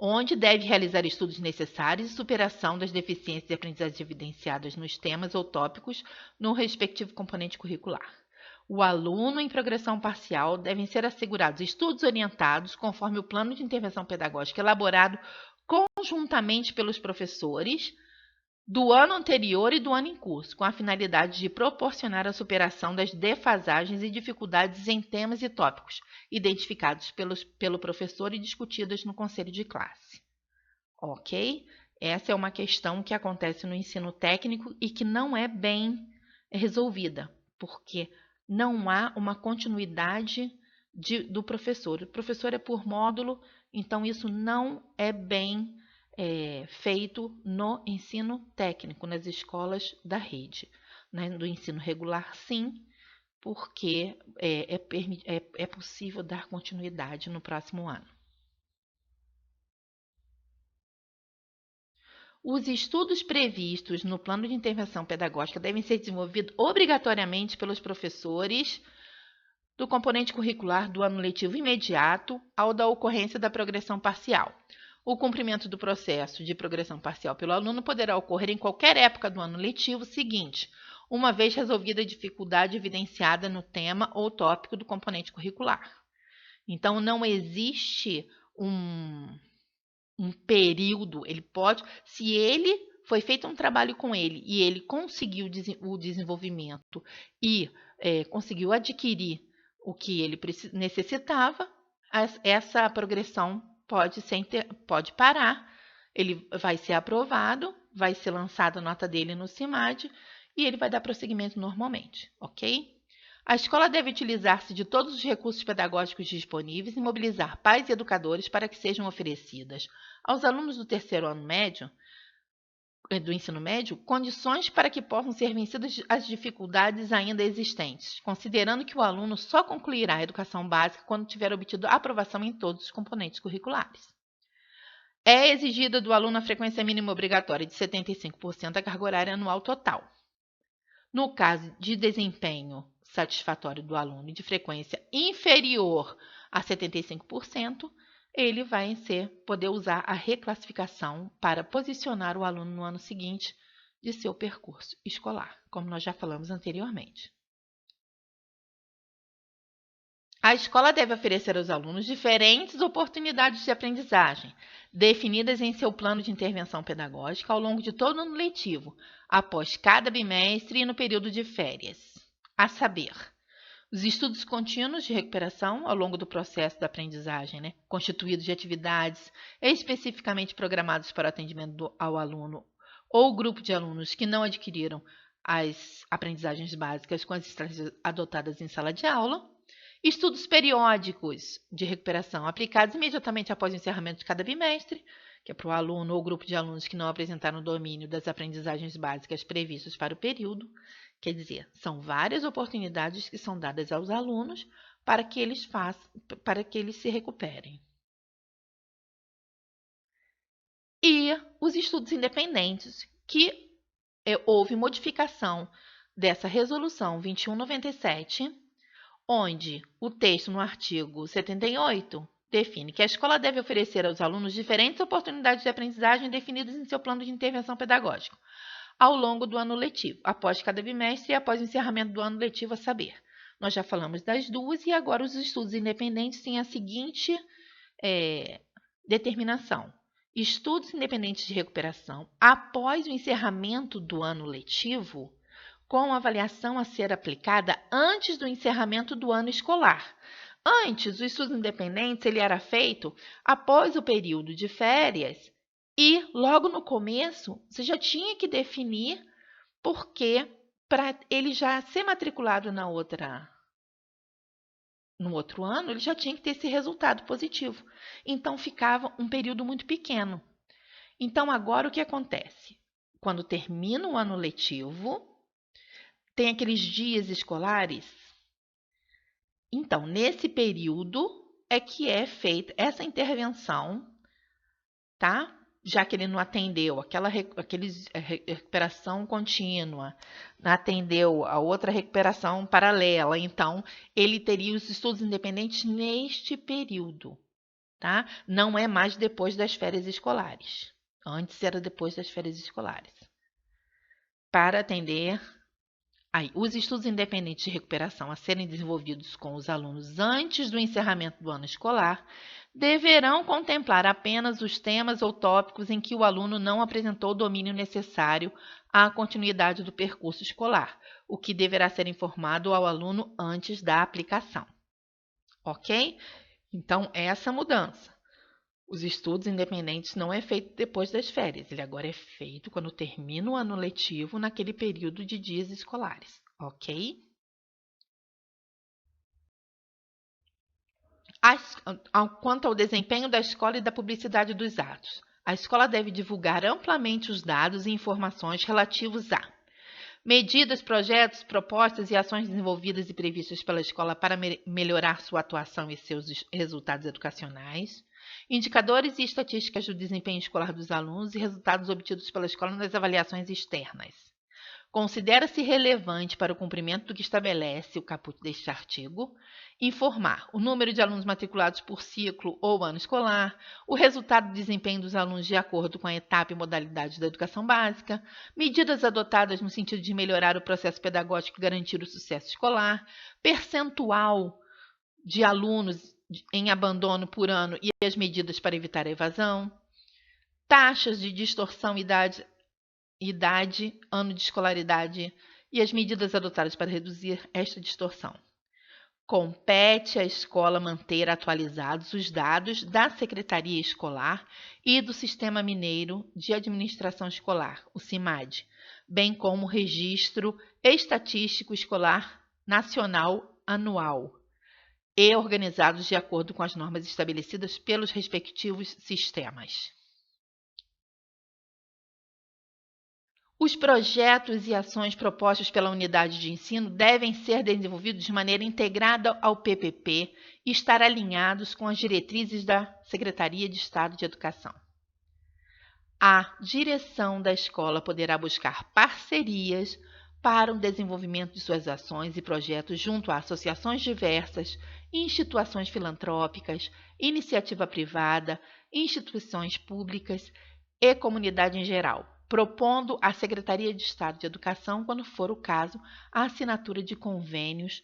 [SPEAKER 1] onde deve realizar estudos necessários e superação das deficiências e aprendizagens evidenciadas nos temas ou tópicos no respectivo componente curricular. O aluno em progressão parcial devem ser assegurados estudos orientados conforme o plano de intervenção pedagógica elaborado conjuntamente pelos professores do ano anterior e do ano em curso, com a finalidade de proporcionar a superação das defasagens e dificuldades em temas e tópicos identificados pelo professor e discutidas no conselho de classe. Ok? Essa é uma questão que acontece no ensino técnico e que não é bem resolvida, porque não há uma continuidade do professor. O professor é por módulo, então isso não é bem feito no ensino técnico, nas escolas da rede. Do ensino regular, sim, porque é possível dar continuidade no próximo ano. Os estudos previstos no plano de intervenção pedagógica devem ser desenvolvidos obrigatoriamente pelos professores do componente curricular do ano letivo imediato ao da ocorrência da progressão parcial. O cumprimento do processo de progressão parcial pelo aluno poderá ocorrer em qualquer época do ano letivo seguinte, uma vez resolvida a dificuldade evidenciada no tema ou tópico do componente curricular. Então, não existe um período, ele pode, se ele foi feito um trabalho com ele e ele conseguiu o desenvolvimento e conseguiu adquirir o que ele necessitava, essa progressão pode parar, ele vai ser aprovado, vai ser lançada a nota dele no CIMAD e ele vai dar prosseguimento normalmente, ok? A escola deve utilizar-se de todos os recursos pedagógicos disponíveis e mobilizar pais e educadores para que sejam oferecidas aos alunos do 3º ano médio, do ensino médio, condições para que possam ser vencidas as dificuldades ainda existentes, considerando que o aluno só concluirá a educação básica quando tiver obtido aprovação em todos os componentes curriculares. É exigida do aluno a frequência mínima obrigatória de 75% da carga horária anual total. No caso de desempenho satisfatório do aluno e de frequência inferior a 75%, ele vai poder usar a reclassificação para posicionar o aluno no ano seguinte de seu percurso escolar, como nós já falamos anteriormente. A escola deve oferecer aos alunos diferentes oportunidades de aprendizagem, definidas em seu plano de intervenção pedagógica ao longo de todo o ano letivo, após cada bimestre e no período de férias. A saber, os estudos contínuos de recuperação ao longo do processo da aprendizagem, constituídos de atividades especificamente programadas para o atendimento ao aluno ou grupo de alunos que não adquiriram as aprendizagens básicas com as estratégias adotadas em sala de aula. Estudos periódicos de recuperação aplicados imediatamente após o encerramento de cada bimestre, que é para o aluno ou grupo de alunos que não apresentaram domínio das aprendizagens básicas previstas para o período. Quer dizer, são várias oportunidades que são dadas aos alunos para que eles se recuperem. E os estudos independentes, que houve modificação dessa resolução 2197, onde o texto no artigo 78 define que a escola deve oferecer aos alunos diferentes oportunidades de aprendizagem definidas em seu plano de intervenção pedagógico ao longo do ano letivo, após cada bimestre e após o encerramento do ano letivo, a saber. Nós já falamos das duas e agora os estudos independentes têm a seguinte determinação. Estudos independentes de recuperação após o encerramento do ano letivo, com avaliação a ser aplicada antes do encerramento do ano escolar. Antes, o estudo independente ele era feito após o período de férias e logo no começo você já tinha que definir porque para ele já ser matriculado no outro ano, ele já tinha que ter esse resultado positivo. Então ficava um período muito pequeno. Então agora o que acontece? Quando termina o ano letivo, tem aqueles dias escolares. Então, nesse período é que é feita essa intervenção, tá? Já que ele não atendeu aquela recuperação contínua, não atendeu a outra recuperação paralela, então ele teria os estudos independentes neste período, tá? Não é mais depois das férias escolares. Antes era depois das férias escolares. Para atender os estudos independentes de recuperação a serem desenvolvidos com os alunos antes do encerramento do ano escolar deverão contemplar apenas os temas ou tópicos em que o aluno não apresentou o domínio necessário à continuidade do percurso escolar, o que deverá ser informado ao aluno antes da aplicação. Ok? Então, essa mudança. Os estudos independentes não é feito depois das férias, ele agora é feito quando termina o ano letivo, naquele período de dias escolares, ok? Quanto ao desempenho da escola e da publicidade dos atos, a escola deve divulgar amplamente os dados e informações relativos a medidas, projetos, propostas e ações desenvolvidas e previstas pela escola para melhorar sua atuação e seus resultados educacionais, indicadores e estatísticas do desempenho escolar dos alunos e resultados obtidos pela escola nas avaliações externas. Considera-se relevante para o cumprimento do que estabelece o caput deste artigo informar o número de alunos matriculados por ciclo ou ano escolar, o resultado do desempenho dos alunos de acordo com a etapa e modalidade da educação básica, medidas adotadas no sentido de melhorar o processo pedagógico e garantir o sucesso escolar, percentual de alunos em abandono por ano e as medidas para evitar a evasão, taxas de distorção idade, ano de escolaridade e as medidas adotadas para reduzir esta distorção. Compete à escola manter atualizados os dados da Secretaria Escolar e do Sistema Mineiro de Administração Escolar, o CIMAD, bem como o Registro Estatístico Escolar Nacional Anual, e organizados de acordo com as normas estabelecidas pelos respectivos sistemas. Os projetos e ações propostos pela unidade de ensino devem ser desenvolvidos de maneira integrada ao PPP e estar alinhados com as diretrizes da Secretaria de Estado de Educação. A direção da escola poderá buscar parcerias para o desenvolvimento de suas ações e projetos junto a associações diversas, instituições filantrópicas, iniciativa privada, instituições públicas e comunidade em geral, propondo à Secretaria de Estado de Educação, quando for o caso, a assinatura de convênios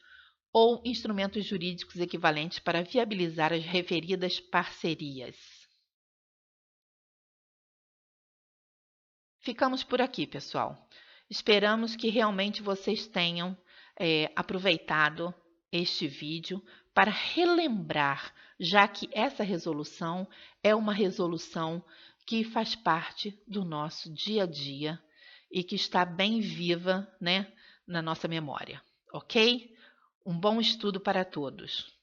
[SPEAKER 1] ou instrumentos jurídicos equivalentes para viabilizar as referidas parcerias. Ficamos por aqui, pessoal. Esperamos que realmente vocês tenham aproveitado este vídeo para relembrar, já que essa resolução é uma resolução que faz parte do nosso dia a dia e que está bem viva, né, na nossa memória, ok? Um bom estudo para todos.